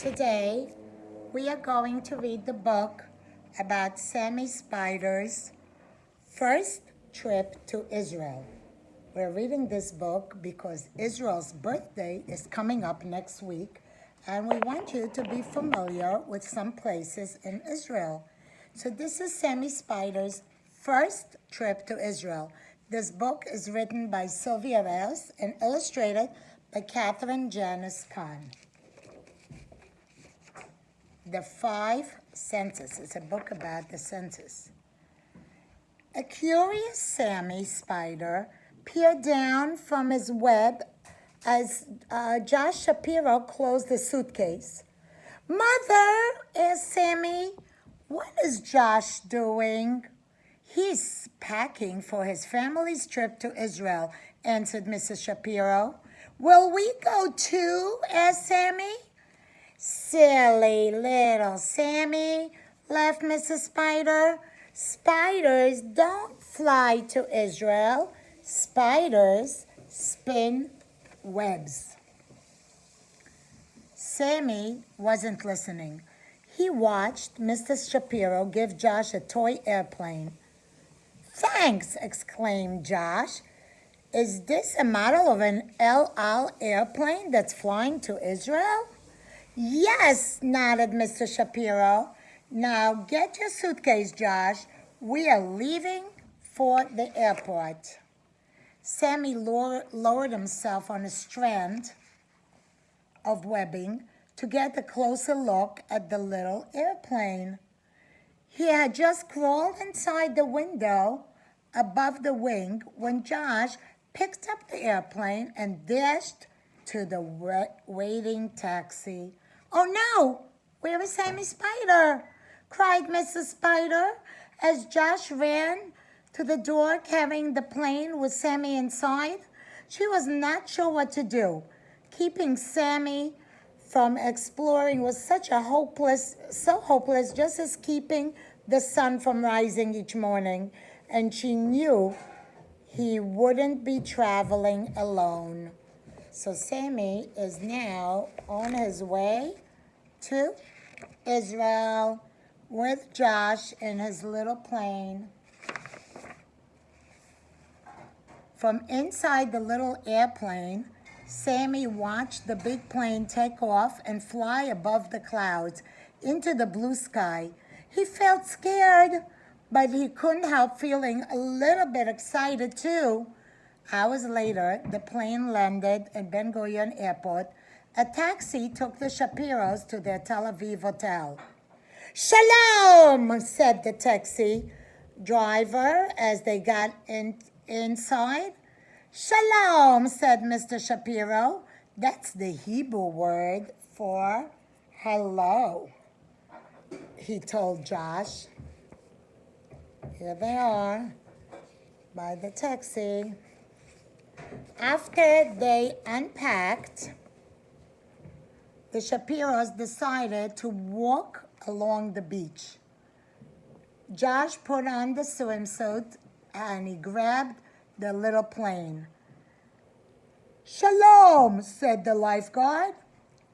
Today, we are going to read the book about Sammy Spider's first trip to Israel. We're reading this book because Israel's birthday is coming up next week, and we want you to be familiar with some places in Israel. So this is Sammy Spider's first trip to Israel. This book is written by Sylvia Eres and illustrated by Catherine Janice Kahn. The 5 Senses. It's a book about the senses. A curious Sammy Spider peered down from his web as Josh Shapiro closed the suitcase. "Mother," asked Sammy, "what is Josh doing?" "He's packing for his family's trip to Israel," answered Mrs. Shapiro. "Will we go too?" asked Sammy. "Silly little Sammy," laughed Mrs. Spider. "Spiders don't fly to Israel. Spiders spin webs." Sammy wasn't listening. He watched Mr. Shapiro give Josh a toy airplane. "Thanks," exclaimed Josh. "Is this a model of an El Al airplane that's flying to Israel?" "Yes," nodded Mr. Shapiro. "Now get your suitcase, Josh. We are leaving for the airport." Sammy lowered himself on a strand of webbing to get a closer look at the little airplane. He had just crawled inside the window above the wing when Josh picked up the airplane and dashed to the waiting taxi. "Oh no, where is Sammy Spider?" cried Mrs. Spider as Josh ran to the door carrying the plane with Sammy inside. She was not sure what to do. Keeping Sammy from exploring was so hopeless, just as keeping the sun from rising each morning, and she knew he wouldn't be traveling alone. So Sammy is now on his way to Israel with Josh in his little plane. From inside the little airplane, Sammy watched the big plane take off and fly above the clouds into the blue sky. He felt scared, but he couldn't help feeling a little bit excited too. Hours later, the plane landed at Ben Gurion Airport. A taxi took the Shapiros to their Tel Aviv hotel. "Shalom," said the taxi driver as they got inside. "Shalom," said Mr. Shapiro. That's the Hebrew word for hello, he told Josh. Here they are by the taxi. After they unpacked, the Shapiros decided to walk along the beach. Josh put on the swimsuit and he grabbed the little plane. "Shalom," said the lifeguard.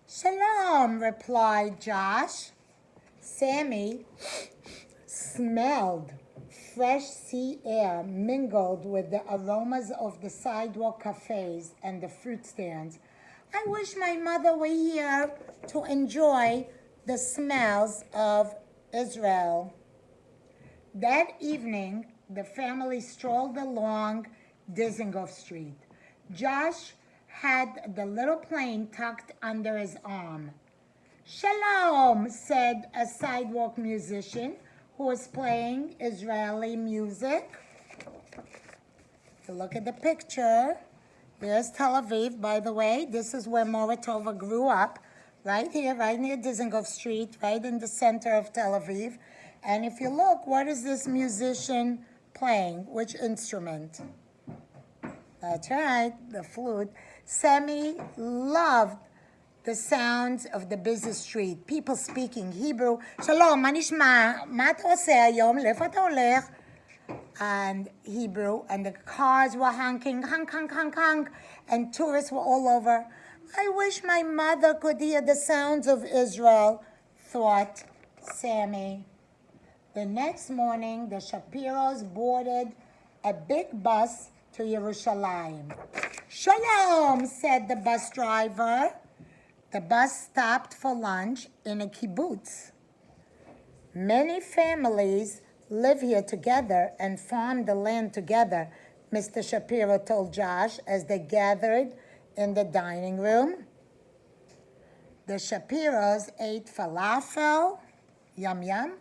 "Shalom," replied Josh. Sammy smelled fresh sea air mingled with the aromas of the sidewalk cafes and the fruit stands. "I wish my mother were here to enjoy the smells of Israel." That evening, the family strolled along Dizengoff Street. Josh had the little plane tucked under his arm. "Shalom," said a sidewalk musician who was playing Israeli music. If you look at the picture, here's Tel Aviv. By the way, this is where Moratova grew up, right here, right near Dizengoff Street, right in the center of Tel Aviv. And if you look, what is this musician playing? Which instrument? That's right, the flute. Sammy loved the sounds of the busy street, people speaking Hebrew. "Shalom, מה נשמע? מה אתה עושה היום? לאיפה אתה הולך?" And Hebrew, and the cars were honking, honk, honk, honk, honk, and tourists were all over. I wish my mother could hear the sounds of Israel, thought Sammy. The next morning, the Shapiros boarded a big bus to Jerusalem. Shalom, said the bus driver. The bus stopped for lunch in a kibbutz. Many families live here together and farm the land together, Mr. Shapiro told Josh as they gathered in the dining room. The Shapiros ate falafel, yum yum,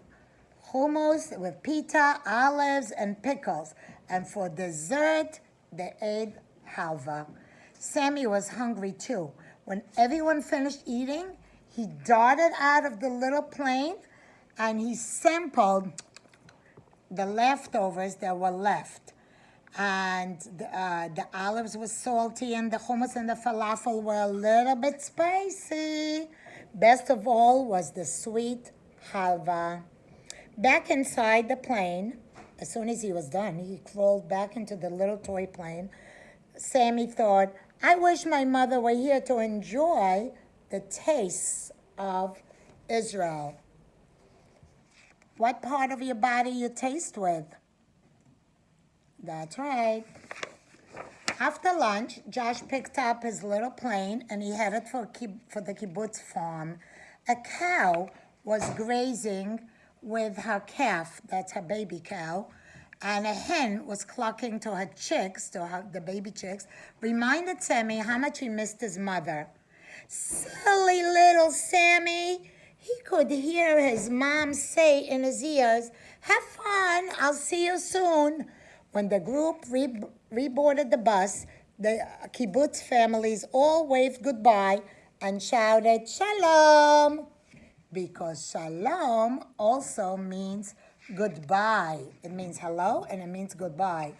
hummus with pita, olives, and pickles. And for dessert, they ate halva. Sammy was hungry too. When everyone finished eating, he darted out of the little plane and he sampled the leftovers that were left. And the olives were salty and the hummus and the falafel were a little bit spicy. Best of all was the sweet halva. Back inside the plane, as soon as he was done, he crawled back into the little toy plane. Sammy thought, I wish my mother were here to enjoy the tastes of Israel. What part of your body you taste with? That's right. After lunch, Josh picked up his little plane and he headed for the kibbutz farm. A cow was grazing with her calf, that's her baby cow, and a hen was clucking to her chicks, the baby chicks, reminded Sammy how much he missed his mother. Silly little Sammy. He could hear his mom say in his ears, have fun, I'll see you soon. When the group reboarded the bus, the kibbutz families all waved goodbye and shouted, Shalom, because Shalom also means goodbye. It means hello and it means goodbye.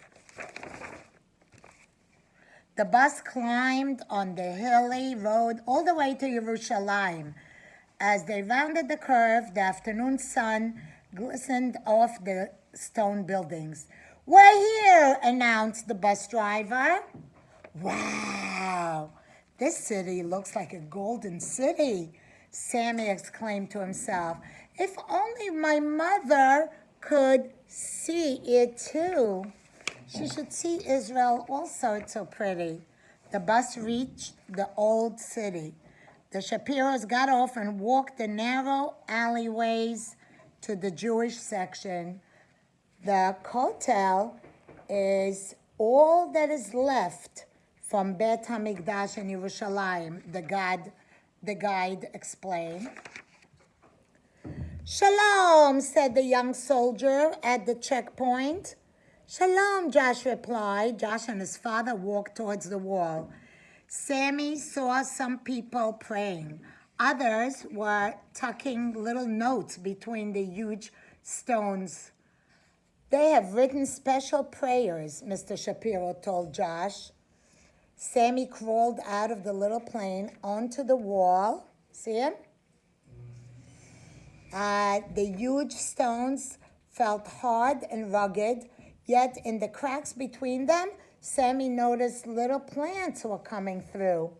The bus climbed on the hilly road all the way to Jerusalem. As they rounded the curve, the afternoon sun glistened off the stone buildings. We're here, announced the bus driver. Wow, this city looks like a golden city, Sammy exclaimed to himself. If only my mother could see it too. She should see Israel also, it's so pretty. The bus reached the old city. The Shapiros got off and walked the narrow alleyways to the Jewish section. The Kotel is all that is left from Bet HaMikdash in Yerushalayim, the guide explained. Shalom, said the young soldier at the checkpoint. Shalom, Josh replied. Josh and his father walked towards the wall. Sammy saw some people praying. Others were tucking little notes between the huge stones. They have written special prayers, Mr. Shapiro told Josh. Sammy crawled out of the little plane onto the wall. See him? The huge stones felt hard and rugged, yet in the cracks between them, Sammy noticed little plants were coming through.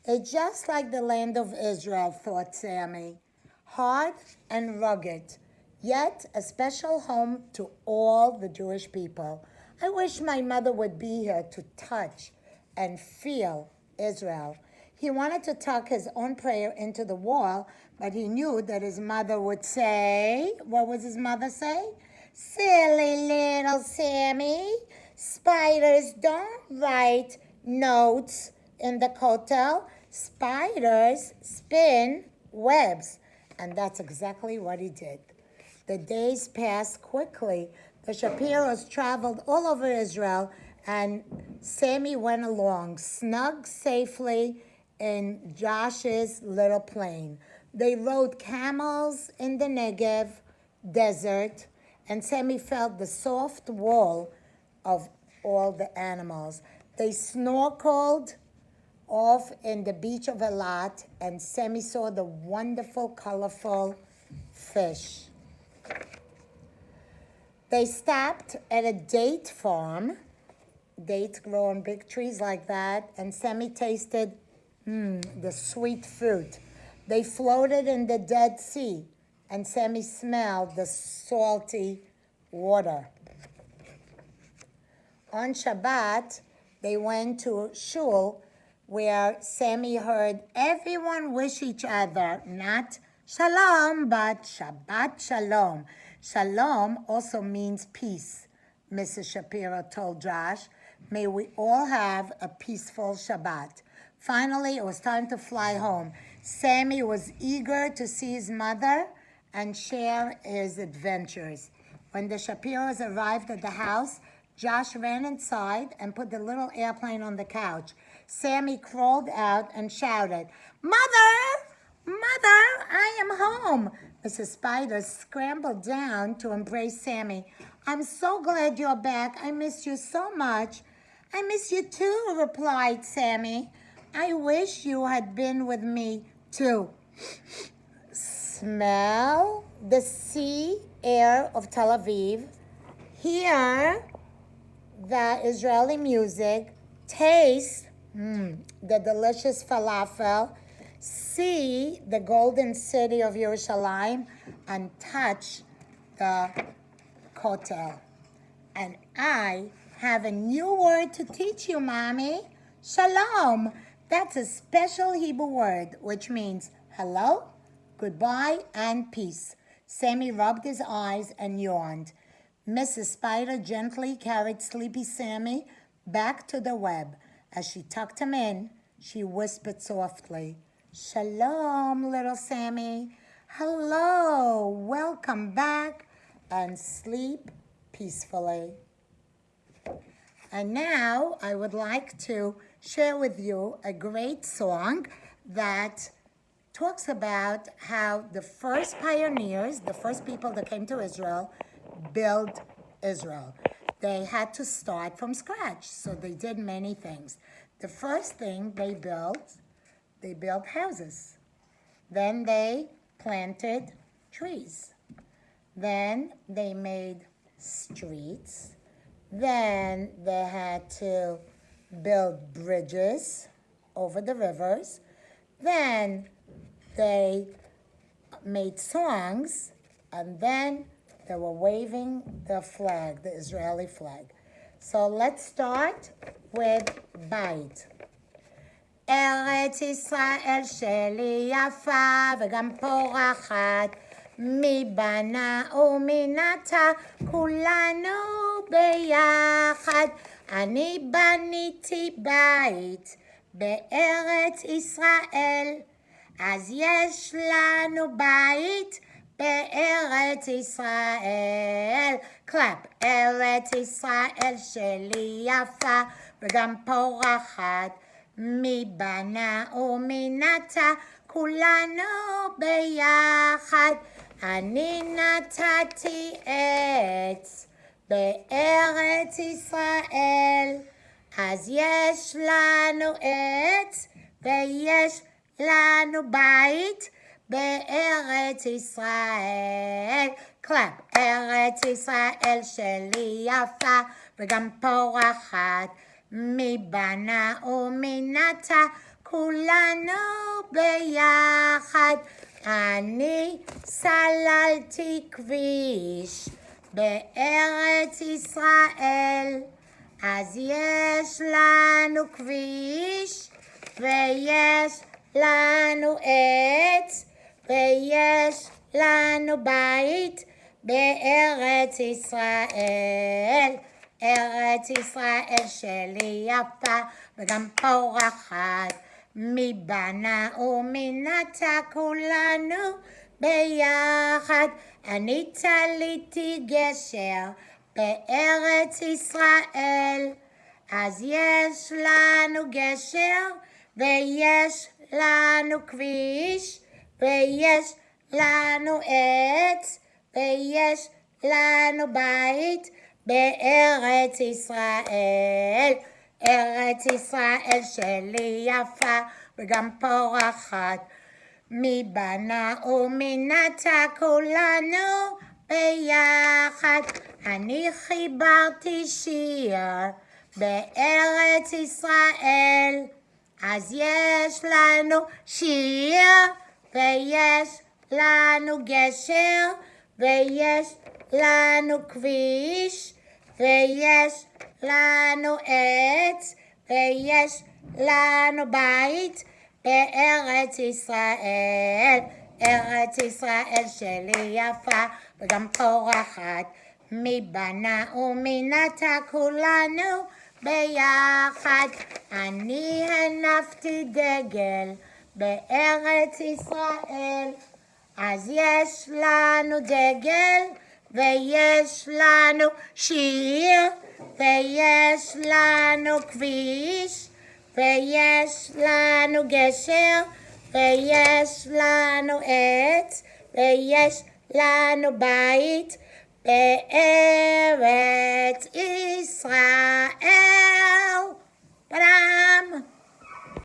It's just like the land of Israel, thought Sammy. Hard and rugged, yet a special home to all the Jewish people. I wish my mother would be here to touch and feel Israel. He wanted to tuck his own prayer into the wall, but he knew that his mother would say, what was his mother say? Silly little Sammy, spiders don't write notes in the kotel. Spiders spin webs. And that's exactly what he did. The days passed quickly. The Shapiros traveled all over Israel, and Sammy went along, snug safely in Josh's little plane. They rode camels in the Negev desert, and Sammy felt the soft wool of all the animals. They snorkeled off in the beach of Eilat, and Sammy saw the wonderful, colorful fish. They stopped at a date farm. Dates grow on big trees like that, and Sammy tasted the sweet fruit. They floated in the Dead Sea, and Sammy smelled the salty water. On Shabbat, they went to shul where Sammy heard everyone wish each other not shalom, but Shabbat shalom. Shalom also means peace, Mrs. Shapiro told Josh. May we all have a peaceful Shabbat. Finally, it was time to fly home. Sammy was eager to see his mother and share his adventures. When the Shapiros arrived at the house, Josh ran inside and put the little airplane on the couch. Sammy crawled out and shouted, "Mother! Mother, I am home!" Mrs. Spider scrambled down to embrace Sammy. "I'm so glad you're back. I miss you so much." "I miss you too," replied Sammy. "I wish you had been with me too." Smell the sea air of Tel Aviv. Hear the Israeli music. Taste the delicious falafel. See the golden city of Yerushalayim and touch the kotel. And I have a new word to teach you, Mommy. Shalom. That's a special Hebrew word which means hello, goodbye, and peace. Sammy rubbed his eyes and yawned. Mrs. Spider gently carried sleepy Sammy back to the web. As she tucked him in, she whispered softly, "Shalom, little Sammy. Hello, welcome back, and sleep peacefully." And now I would like to share with you a great song that talks about how the first pioneers, the first people that came to Israel, built Israel. They had to start from scratch, so they did many things. The first thing they built houses. Then they planted trees. Then they made streets. Then they had to build bridges over the rivers. Then they made songs, and then they were waving the flag, the Israeli flag. So let's start with Bait. ארץ ישראל שלי יפה וגם פורחת, מי בנה ומי נטע, כולנו ביחד. אני בניתי בית בארץ ישראל, אז יש לנו בית בארץ ישראל. קלאפ. ארץ ישראל שלי יפה וגם פורחת, מי בנה ומי נטע, כולנו ביחד. אני נטעתי עץ בארץ ישראל, אז יש לנו עץ ויש לנו בית בארץ ישראל. קלאפ. ארץ ישראל שלי יפה וגם פורחת, מי בנה ומי נטע, כולנו ביחד. אני סללתי כביש בארץ ישראל, אז יש לנו כביש ויש לנו עץ ויש לנו בית בארץ ישראל. ארץ ישראל שלי יפה וגם פורחת, מי בנה ומי נטע, כולנו ביחד. אני תליתי גשר בארץ ישראל, אז יש לנו גשר ויש לנו כביש ויש לנו עץ ויש לנו בית בארץ ישראל. ארץ ישראל שלי יפה וגם פורחת, מי בנה ומי נטע, כולנו ביחד. אני חיברתי שיר בארץ ישראל, אז יש לנו שיר, ויש לנו גשר, ויש לנו כביש, ויש לנו עץ, ויש לנו בית בארץ ישראל. ארץ ישראל שלי יפה וגם פורחת, מי בנה ומי נטע כולנו ביחד. אני הנפתי דגל בארץ ישראל. אז יש לנו דגל ויש לנו שיר, ויש לנו כביש, ויש לנו גשר, ויש לנו עץ, ויש לנו בית בארץ ישראל. פרם.